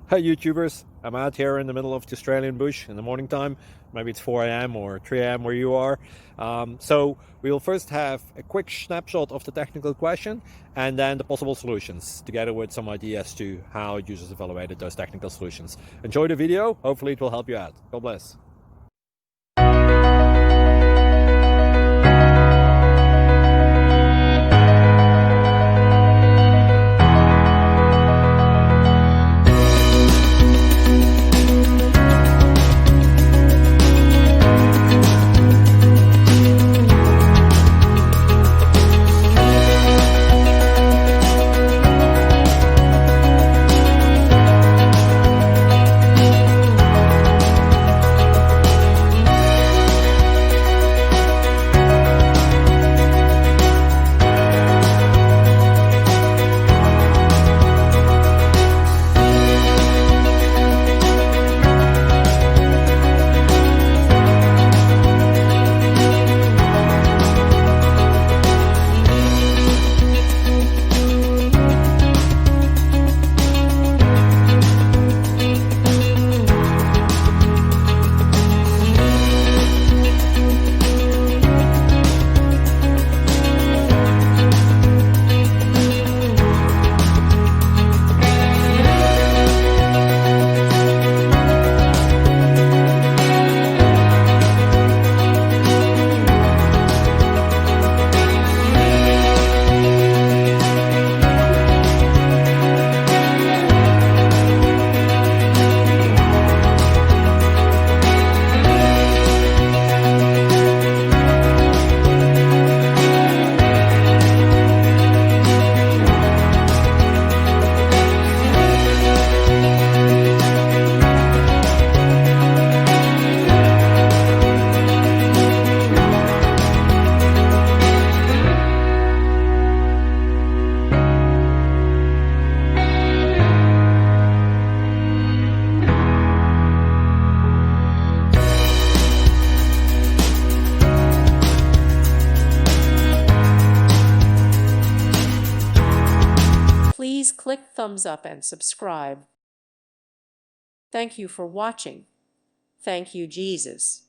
Hi YouTubers, I'm out here in the middle of the Australian bush in the morning time. Maybe it's 4 a.m. or 3 a.m. where you are. So we'll first have a quick snapshot of the technical question and then the possible solutions, together with some ideas to how users evaluated those technical solutions. Enjoy the video, hopefully it will help you out. God bless. Please click thumbs up and subscribe. Thank you for watching. Thank you, Jesus.